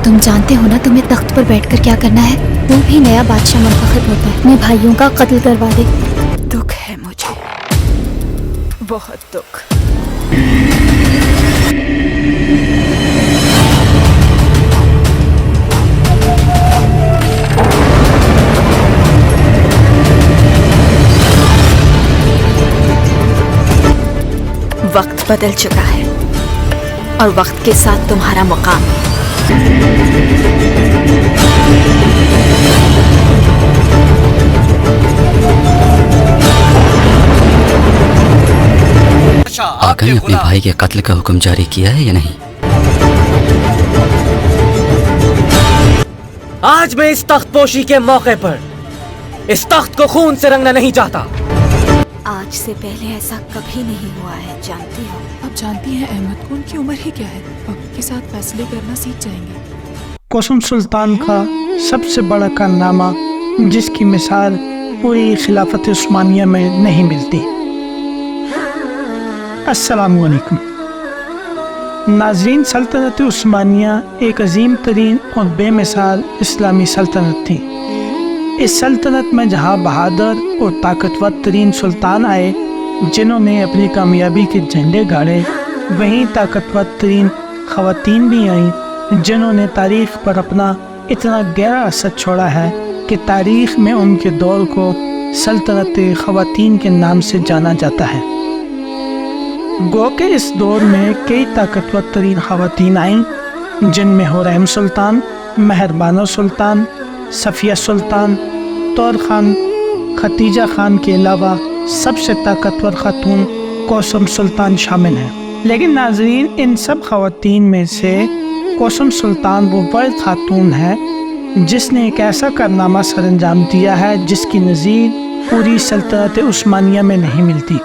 तुम जानते हो ना तुम्हें तख्त पर बैठकर क्या करना है? वो भी नया बादशाह मुंतखब होता है, अपने भाइयों का कत्ल करवा दे। दुख है मुझे, बहुत दुख। वक्त बदल चुका है और वक्त के साथ तुम्हारा मुकाम। आका ने अपने भाई के कत्ल का हुक्म जारी किया है या नहीं? आज मैं इस तख्तपोशी के मौके पर इस तख्त को खून से रंगना नहीं चाहता। आज से पहले ऐसा कभी नहीं हुआ है, जानती हो? आप जानती हैं अहमद को उनकी उम्र ही क्या है, वक्त के साथ फैसले करना सीख जाएंगे। कोसम सुल्तान का सबसे बड़ा कारनामा जिसकी मिसाल पूरी खिलाफत उस्मानिया में नहीं मिलती। अस्सलामु अलैकुम नाज़रीन, सल्तनत उस्मानिया एक अजीम तरीन और बेमिसाल इस्लामी सल्तनत थी। इस सल्तनत में जहाँ बहादुर और ताकतवर तरीन सुल्तान आए जिन्होंने अपनी कामयाबी के झंडे गाड़े, वहीं ताकतवर तरीन ख़वातीन भी आईं जिन्होंने तारीख़ पर अपना इतना गहरा असर छोड़ा है कि तारीख़ में उनके दौर को सल्तनत ख़वातीन के नाम से जाना जाता है। गो के इस दौर में कई ताकतवर तरीन ख़वातीन आईं जिनमें हुरैम सुल्तान, मेहरबानो सुल्तान, सफ़िया सुल्तान, तौर ख़ान, खतीजा ख़ान के अलावा सबसे ताकतवर खातून कोसम सुल्तान शामिल हैं। लेकिन नाज़रीन, इन सब ख़वातीन में से कोसम सुल्तान वो वाहिद खातून है जिसने एक ऐसा कारनामा सरअंजाम दिया है जिसकी नज़ीर पूरी सल्तनत उस्मानिया में नहीं मिलती।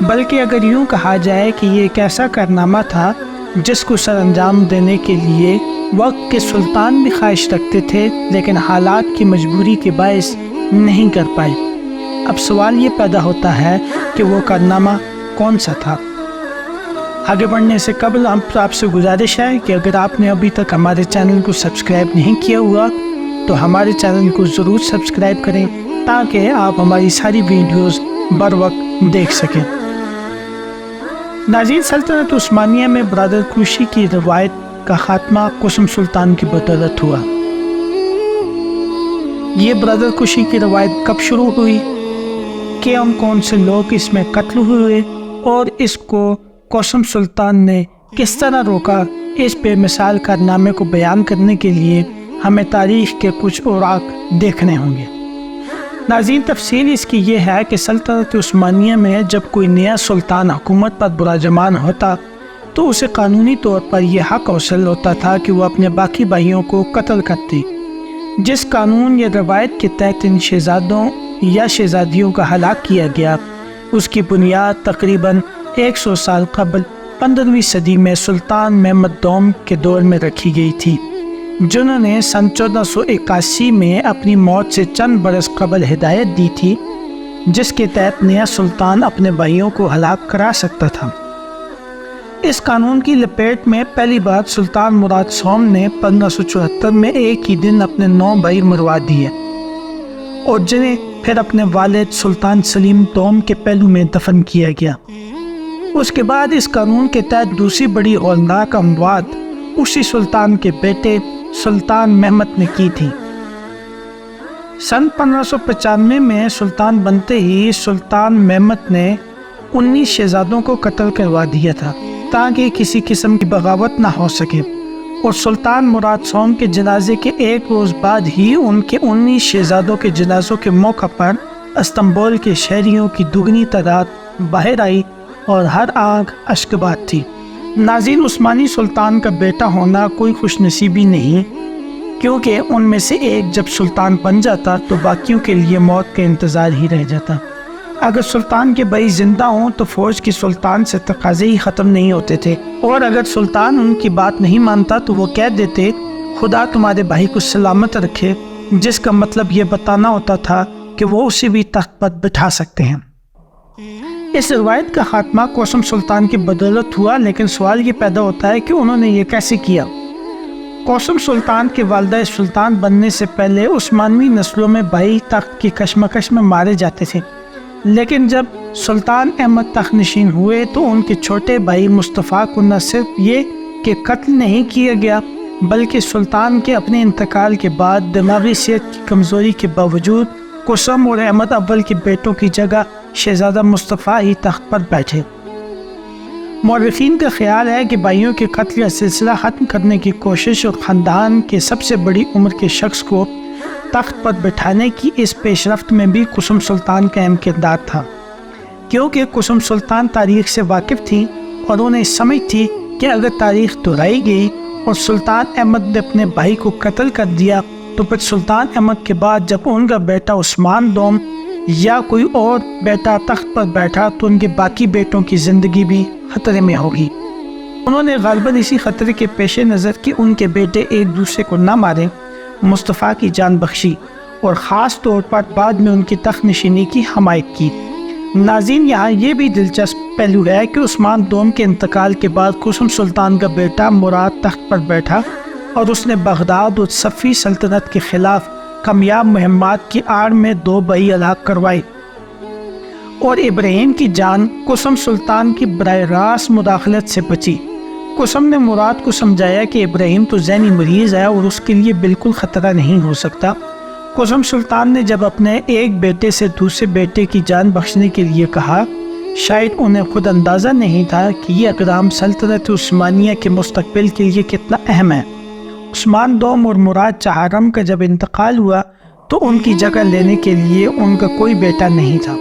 बल्कि अगर यूँ कहा जाए कि ये एक ऐसा कारनामा था जिसको सरअंजाम देने के लिए वक्त के सुल्तान भी ख्वाहिश रखते थे, लेकिन हालात की मजबूरी के बायस नहीं कर पाए। अब सवाल ये पैदा होता है कि वो कारनामा कौन सा था। आगे बढ़ने से कबल आपसे गुजारिश है कि अगर आपने अभी तक हमारे चैनल को सब्सक्राइब नहीं किया हुआ तो हमारे चैनल को ज़रूर सब्सक्राइब करें ताकि आप हमारी सारी वीडियोस बर वक्त देख सकें। नाज़रीन, सल्तनत उस्मानिया में बरादर कुशी की रवायत का खात्मा कोसम सुल्तान की बदौलत हुआ। ये बरादर कुशी की रवायत कब शुरू हुई, कौन से लोग इसमें कत्ल हुए और इसको कोसम सुल्तान ने किस तरह रोका, इस बेमिसाल कारनामे को बयान करने के लिए हमें तारीख़ के कुछ औराक देखने होंगे। नाज़रीन, तफसील इसकी ये है कि सल्तनत उस्मानिया में जब कोई नया सुल्तान हुकूमत पर बुराजमान होता तो उसे कानूनी तौर पर यह हक हासिल होता था कि वह अपने बाकी भाइयों को कत्ल करती। जिस कानून या रवायत के तहत इन शहजादों या शहजादियों का हलाक किया गया उसकी बुनियाद तकरीबन 100 साल कबल 15वीं सदी में सुल्तान महमद दोम के दौर में रखी गई थी, जिन्होंने सन 1481 में अपनी मौत से चंद बरस कबल हिदायत दी थी जिसके तहत नया सुल्तान अपने भाइयों को हलाक करा सकता था। इस कानून की लपेट में पहली बार सुल्तान मुराद सोम ने 1574 में एक ही दिन अपने 9 भाई मरवा दिए और जिन्हें फिर अपने वालिद सुल्तान सलीम दोम के पहलू में दफन किया गया। उसके बाद इस कानून के तहत दूसरी बड़ी औलनाक अमवात उसी सुल्तान के बेटे सुल्तान महमद ने की थी। सन 1595 में सुल्तान बनते ही सुल्तान महमद ने 19 शहजादों को कत्ल करवा दिया था ताकि किसी किस्म की बगावत ना हो सके, और सुल्तान मुराद सोम के जनाजे के एक रोज़ बाद ही उनके 19 शहजादों के जनाजों के मौका पर इस्तांबुल के शहरियों की दुगनी तादाद बाहर आई और हर आँख अश्कबाद थी। नाज़रीन, उस्मानी सुल्तान का बेटा होना कोई खुशनसीबी नहीं, क्योंकि उनमें से एक जब सुल्तान बन जाता तो बाकियों के लिए मौत का इंतज़ार ही रह जाता। अगर सुल्तान के भाई जिंदा हों तो फौज की सुल्तान से तकाजे ही ख़त्म नहीं होते थे, और अगर सुल्तान उनकी बात नहीं मानता तो वो कह देते खुदा तुम्हारे भाई को सलामत रखे, जिसका मतलब ये बताना होता था कि वो उसे भी तख्त पर बिठा सकते हैं। इस रवायत का खात्मा कोसम सुल्तान की बदौलत हुआ, लेकिन सवाल ये पैदा होता है कि उन्होंने ये कैसे किया। قاسم سلطان کے والدہ سلطان بننے سے پہلے عثمانوی نسلوں میں بھائی تخت کی کشمکش میں مارے جاتے تھے، لیکن جب سلطان احمد تخت نشین ہوئے تو ان کے چھوٹے بھائی مصطفیٰ کو نہ صرف یہ کہ قتل نہیں کیا گیا، بلکہ سلطان کے اپنے انتقال کے بعد دماغی صحت کی کمزوری کے باوجود قاسم اور احمد اول کے بیٹوں کی جگہ شہزادہ مصطفیٰ ہی تخت پر بیٹھے۔ مورخین کا خیال ہے کہ بھائیوں کے قتل کا سلسلہ ختم کرنے کی کوشش اور خاندان کے سب سے بڑی عمر کے شخص کو تخت پر بٹھانے کی اس پیش رفت میں بھی قاسم سلطان کا اہم کردار تھا، کیونکہ قاسم سلطان تاریخ سے واقف تھی اور انہیں سمجھ تھی کہ اگر تاریخ دہرائی گئی اور سلطان احمد نے اپنے بھائی کو قتل کر دیا تو پھر سلطان احمد کے بعد جب ان کا بیٹا عثمان دوم یا کوئی اور بیٹا تخت پر بیٹھا تو ان کے باقی بیٹوں کی زندگی بھی خطرے میں ہوگی۔ انہوں نے غالباً اسی خطرے کے پیش نظر کہ ان کے بیٹے ایک دوسرے کو نہ ماریں مصطفیٰ کی جان بخشی اور خاص طور پر بعد میں ان کی تخت نشینی کی حمایت کی۔ ناظرین، یہاں یہ بھی دلچسپ پہلو ہے کہ عثمان دوم کے انتقال کے بعد قاسم سلطان کا بیٹا مراد تخت پر بیٹھا اور اس نے بغداد اور صفوی سلطنت کے خلاف کامیاب مہمات کی آڑ میں 2 بھائی ہلاک کروائے، اور ابراہیم کی جان قاسم سلطان کی براہ راست مداخلت سے بچی۔ قاسم نے مراد کو سمجھایا کہ ابراہیم تو ذہنی مریض ہے اور اس کے لیے بالکل خطرہ نہیں ہو سکتا۔ قاسم سلطان نے جب اپنے ایک بیٹے سے دوسرے بیٹے کی جان بخشنے کے لیے کہا، شاید انہیں خود اندازہ نہیں تھا کہ یہ اقدام سلطنت عثمانیہ کے مستقبل کے لیے کتنا اہم ہے۔ عثمان دوم اور مراد چہارم کا جب انتقال ہوا تو ان کی جگہ لینے کے لیے ان کا کوئی بیٹا نہیں تھا۔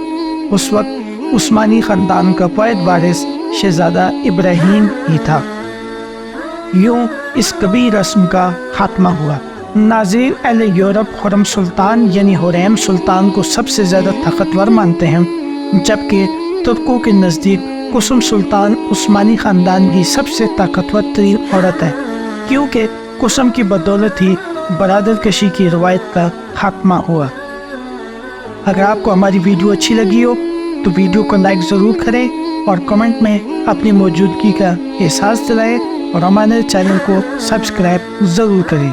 اس وقت عثمانی خاندان کا واحد وارث شہزادہ ابراہیم ہی تھا۔ یوں اس کبیر رسم کا خاتمہ ہوا۔ ناظرین، اہل یورپ خرم سلطان یعنی حریم سلطان کو سب سے زیادہ طاقتور مانتے ہیں، جبکہ ترکوں کے نزدیک قاسم سلطان عثمانی خاندان کی سب سے طاقتور ترین عورت ہے، کیونکہ قاسم کی بدولت ہی برادر کشی کی روایت کا خاتمہ ہوا۔ اگر آپ کو ہماری ویڈیو اچھی لگی ہو تو ویڈیو کو لائک ضرور کریں اور کمنٹ میں اپنی موجودگی کا احساس دلائیں اور ہمارے چینل کو سبسکرائب ضرور کریں۔